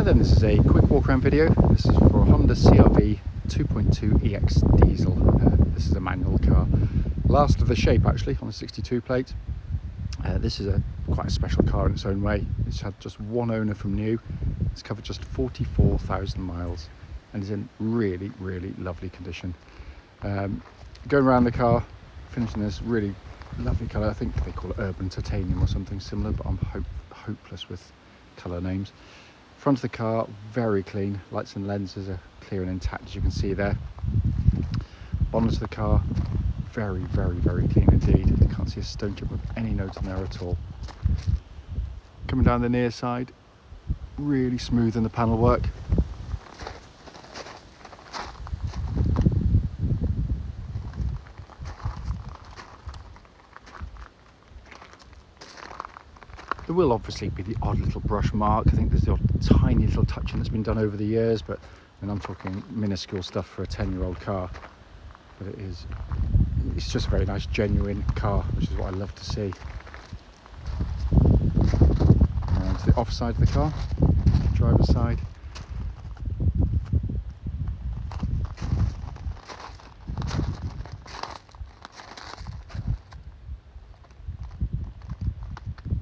then, this is a quick walk around video. This is for a Honda CR-V 2.2 EX diesel. This is a manual car. Last of the shape actually, on a 62 plate. This is quite a special car in its own way. It's had just one owner from new. It's covered just 44,000 miles and is in really, really lovely condition. Going around the car, finishing this really lovely colour. I think they call it urban titanium or something similar, but I'm hopeless with colour names. Front of the car, very clean. Lights and lenses are clear and intact, as you can see there. Bonnet of the car, very, very, very clean indeed. You can't see a stone chip of any note in there at all. Coming down the near side, really smooth in the panel work. There will obviously be the odd little brush mark. I think there's the odd tiny little touching that's been done over the years, but I'm talking minuscule stuff for a 10-year-old car. But it's just a very nice, genuine car, which is what I love to see. And to the off side of the car, driver's side.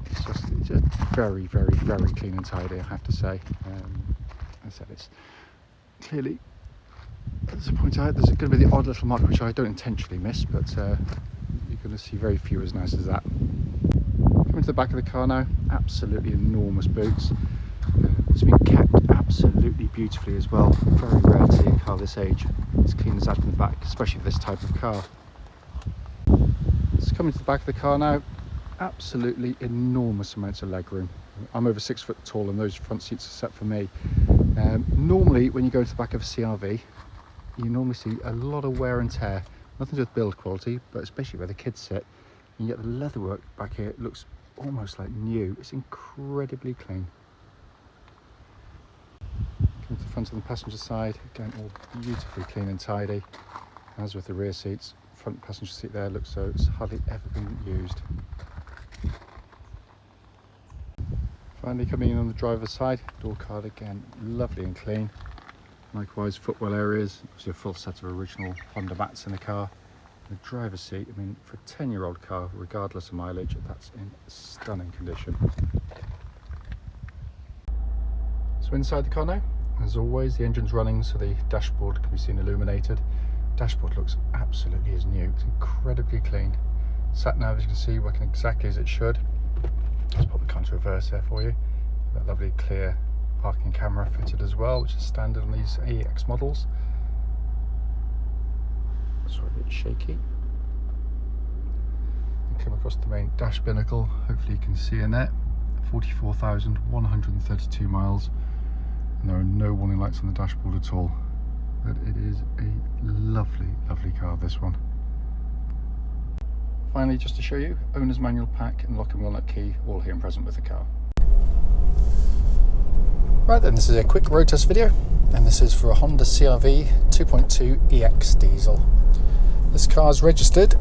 It's just very, very, very clean and tidy, I have to say. As I said, it's clearly, as I point out, there's going to be the odd little mark which I don't intentionally miss, but you're going to see very few as nice as that. Coming to the back of the car now, absolutely enormous boots. It's been kept absolutely beautifully as well. Very rare to see a car this age as clean as that in the back, especially for this type of car. Just coming to the back of the car now, absolutely enormous amounts of legroom. I'm over 6 foot tall and those front seats are set for me. Normally when you go to the back of a CR-V, you normally see a lot of wear and tear. Nothing to do with build quality, but especially where the kids sit. You get the leatherwork back here, it looks almost like new. It's incredibly clean. Coming to the front of the passenger side, again all beautifully clean and tidy. As with the rear seats, front passenger seat there looks so it's hardly ever been used. Finally coming in on the driver's side, door card again lovely and clean. Likewise footwell areas, obviously a full set of original Honda mats in the car. The driver's seat, I mean for a 10-year-old car, regardless of mileage, that's in stunning condition. So inside the car now, as always the engine's running so the dashboard can be seen illuminated. Dashboard looks absolutely as new, it's incredibly clean. Sat nav, as you can see, working exactly as it should. Let's pop the car into reverse there for you. That lovely clear parking camera fitted as well, which is standard on these EX models. Sorry, a bit shaky. And come across the main dash binnacle, hopefully you can see in there. 44,132 miles, and there are no warning lights on the dashboard at all. But it is a lovely, lovely car, this one. Finally, just to show you, owner's manual pack and lock and wheel nut key, all here and present with the car. Right then, this is a quick road test video, and this is for a Honda CR-V 2.2 EX diesel. This car is registered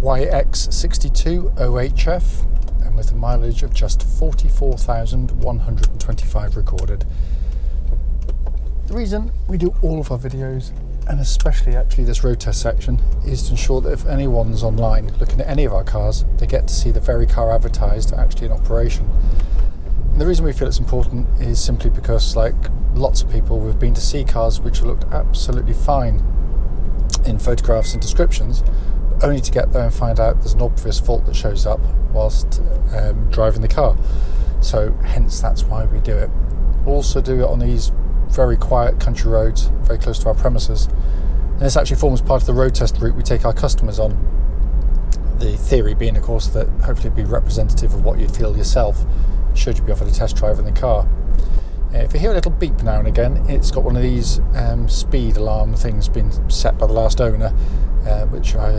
YX62OHF and with a mileage of just 44,125 recorded. The reason we do all of our videos, and especially actually this road test section, is to ensure that if anyone's online looking at any of our cars, they get to see the very car advertised actually in operation. And the reason we feel it's important is simply because, like lots of people, we've been to see cars which looked absolutely fine in photographs and descriptions, but only to get there and find out there's an obvious fault that shows up whilst driving the car. So hence that's why we do it. We also do it on these very quiet country roads, very close to our premises. And this actually forms part of the road test route we take our customers on. The theory being, of course, that hopefully it'd be representative of what you'd feel yourself should you be offered a test drive in the car. If you hear a little beep now and again, it's got one of these speed alarm things been set by the last owner, which I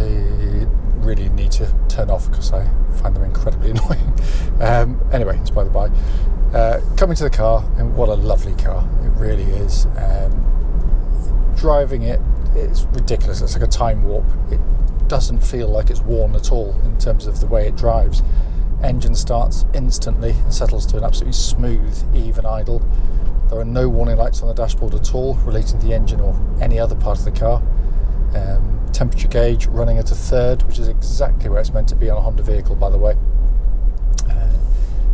really need to turn off because I find them incredibly annoying. Anyway, it's by the by. Coming to the car, and what a lovely car it really is. Driving it, it's ridiculous. It's like a time warp. It doesn't feel like it's worn at all in terms of the way it drives. Engine starts instantly and settles to an absolutely smooth, even idle. There are no warning lights on the dashboard at all relating to the engine or any other part of the car. Temperature gauge running at a third, which is exactly where it's meant to be on a Honda vehicle, by the way.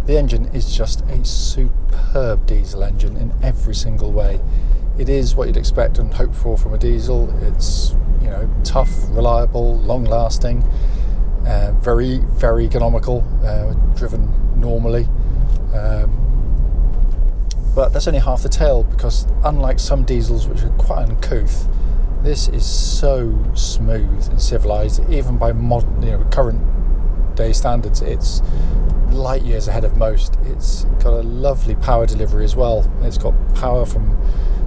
The engine is just a superb diesel engine in every single way. It is what you'd expect and hope for from a diesel. It's, you know, tough, reliable, long-lasting, very, very economical, driven normally. But that's only half the tale, because unlike some diesels which are quite uncouth, this is so smooth and civilised, even by modern, current day standards. It's light years ahead of most. It's got a lovely power delivery as well. It's got power from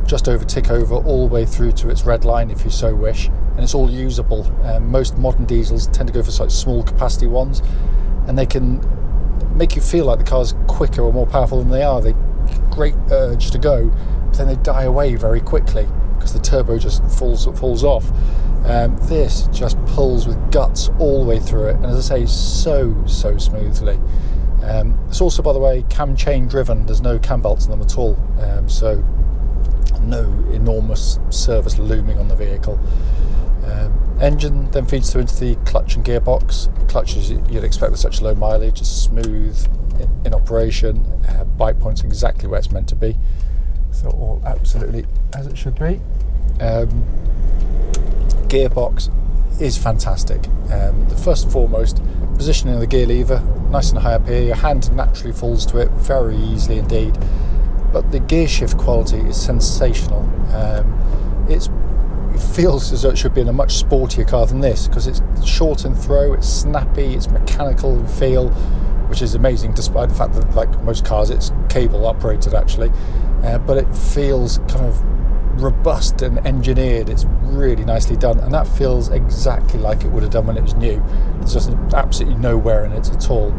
just over tick over all the way through to its red line if you so wish, and it's all usable. Most modern diesels tend to go for such small capacity ones, and they can make you feel like the car's quicker or more powerful than they are. They great urge to go, but then they die away very quickly because the turbo just falls off. This just pulls with guts all the way through it, and as I say, so smoothly. It's also, by the way, cam chain driven. There's no cam belts in them at all, so no enormous service looming on the vehicle. Engine then feeds through into the clutch and gearbox. Clutch, as you'd expect with such low mileage, is smooth in operation. Bite point's exactly where it's meant to be, so all absolutely as it should be. Gearbox is fantastic. First and foremost, positioning of the gear lever, nice and high up here. Your hand naturally falls to it very easily indeed. But the gear shift quality is sensational. It feels as though it should be in a much sportier car than this, because it's short in throw, it's snappy, it's mechanical in feel, which is amazing despite the fact that, like most cars, it's cable operated actually. But it feels kind of robust and engineered. It's really nicely done, and that feels exactly like it would have done when it was new. There's just absolutely no wear in it at all.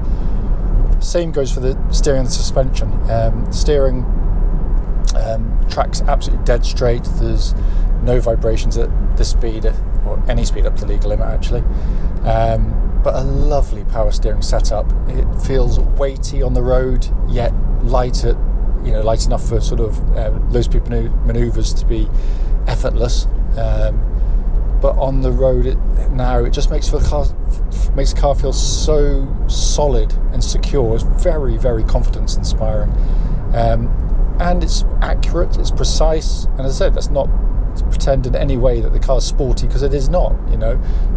Same goes for the steering and the suspension. Steering tracks absolutely dead straight. There's no vibrations at this speed, or any speed up to the legal limit actually. But a lovely power steering setup. It feels weighty on the road, yet light enough for sort of low speed manoeuvres to be effortless. But on the road it just makes the car feel so solid and secure. It's very, very confidence inspiring. And it's accurate, it's precise, and as I said, that's not to pretend in any way that the car's sporty, because it is not,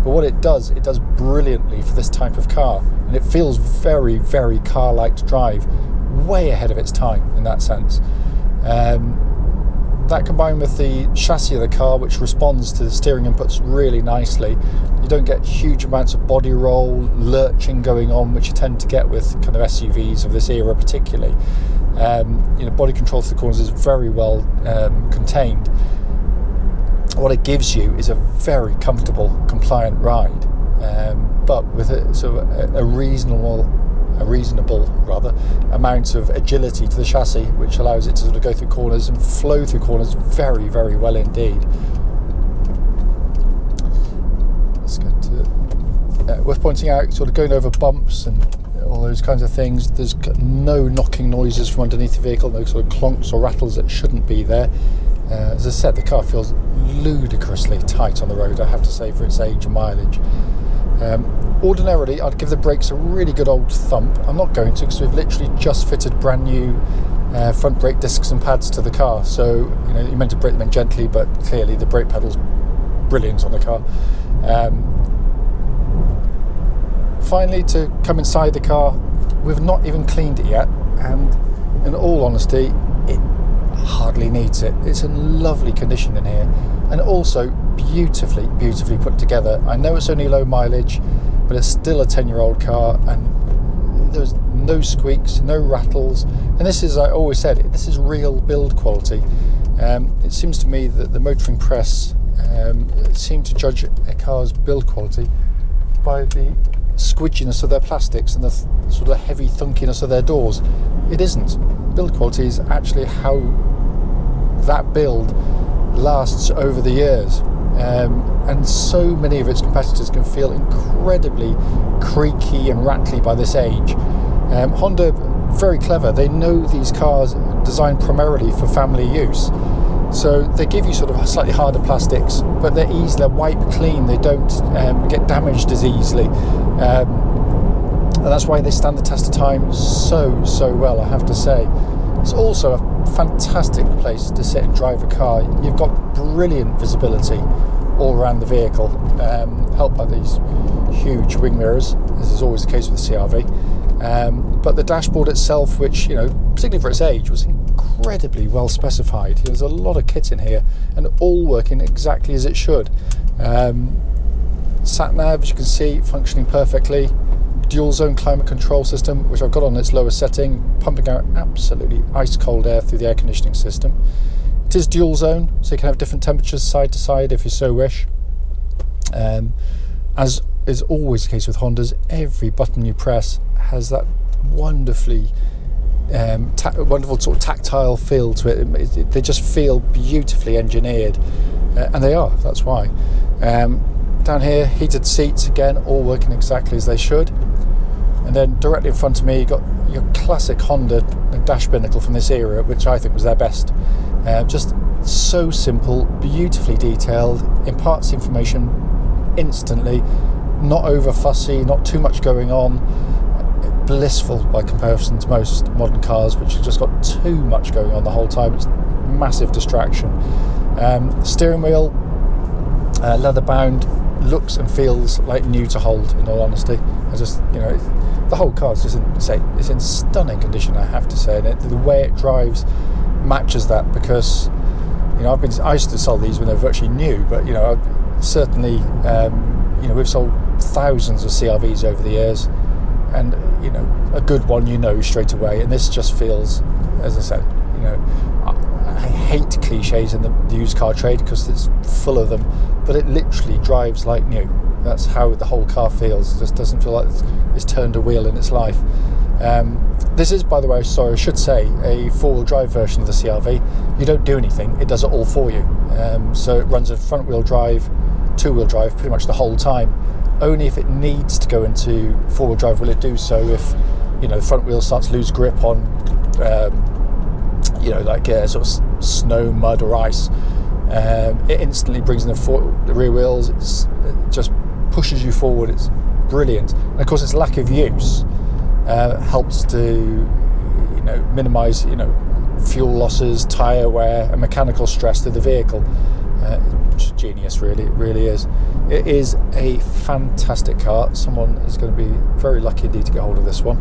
but what it does brilliantly for this type of car, and it feels very, very car-like to drive, way ahead of its time in that sense. That combined with the chassis of the car, which responds to the steering inputs really nicely, you don't get huge amounts of body roll, lurching going on, which you tend to get with kind of SUVs of this era particularly. Body control through the corners is very well contained. What it gives you is a very comfortable, compliant ride, but with a reasonable amount of agility to the chassis, which allows it to sort of go through corners and flow through corners very, very well indeed. Let's get to worth pointing out, sort of going over bumps and all those kinds of things. There's no knocking noises from underneath the vehicle, no sort of clonks or rattles that shouldn't be there. As I said, the car feels ludicrously tight on the road, I have to say, for its age and mileage. Ordinarily, I'd give the brakes a really good old thump. I'm not going to, because we've literally just fitted brand new front brake discs and pads to the car. So, you're meant to brake them in gently, but clearly the brake pedal's brilliant on the car. Finally, to come inside the car, we've not even cleaned it yet, and in all honesty, it hardly needs it. It's in lovely condition in here, and also beautifully put together. I know it's only low mileage, but it's still a 10-year-old car, and there's no squeaks, no rattles, and this is, I always said, this is real build quality. It seems to me that the motoring press seem to judge a car's build quality by the squidginess of their plastics and the sort of heavy thunkiness of their doors. It isn't. Build quality is actually how that build lasts over the years, and so many of its competitors can feel incredibly creaky and rattly by this age. Honda, very clever, they know these cars designed primarily for family use. So they give you sort of slightly harder plastics, but they're easy, they're wipe clean, they don't get damaged as easily. And that's why they stand the test of time so well, I have to say. It's also a fantastic place to sit and drive a car. You've got brilliant visibility all around the vehicle, helped by these huge wing mirrors, as is always the case with the CR-V. But the dashboard itself, which, you know, particularly for its age, was incredibly well specified. There's a lot of kit in here, and all working exactly as it should. Sat nav, as you can see, functioning perfectly. Dual zone climate control system, which I've got on its lowest setting, pumping out absolutely ice cold air through the air conditioning system. It is dual zone, so you can have different temperatures side to side if you so wish. As is always the case with Hondas, every button you press has that wonderful sort of tactile feel to it. They just feel beautifully engineered, and they are, that's why. Down here, heated seats, again, all working exactly as they should. And then directly in front of me, you've got your classic Honda dash Binnacle from this era, which I think was their best. Just so simple, beautifully detailed, imparts information instantly, not over fussy, not too much going on, blissful by comparison to most modern cars, which have just got too much going on the whole time. It's massive distraction. Steering wheel, leather bound, looks and feels like new to hold, in all honesty. I just, you know, the whole car is just it's in stunning condition, I have to say, and the way it drives matches that, because, you know, I used to sell these when they were virtually new, but, you know, I've certainly, you know, we've sold thousands of CR-Vs over the years, and, you know, a good one, you know, straight away, and this just feels, as I said, you know, I hate cliches in the used car trade because it's full of them, but it literally drives like new. That's how the whole car feels. It just doesn't feel like it's turned a wheel in its life. This is, by the way, sorry, I should say, a four-wheel drive version of the CR-V. You don't do anything, it does it all for you. So it runs a front-wheel drive, two-wheel drive pretty much the whole time. Only if it needs to go into four-wheel drive will it do so. If, you know, the front wheel starts to lose grip on you know, like sort of snow, mud or ice, it instantly brings in the rear wheels. It just pushes you forward. It's brilliant, and of course its lack of use helps to, you know, minimise, you know, fuel losses, tyre wear and mechanical stress to the vehicle. Which is genius, really. It really is. It is a fantastic car. Someone is going to be very lucky indeed to get hold of this one.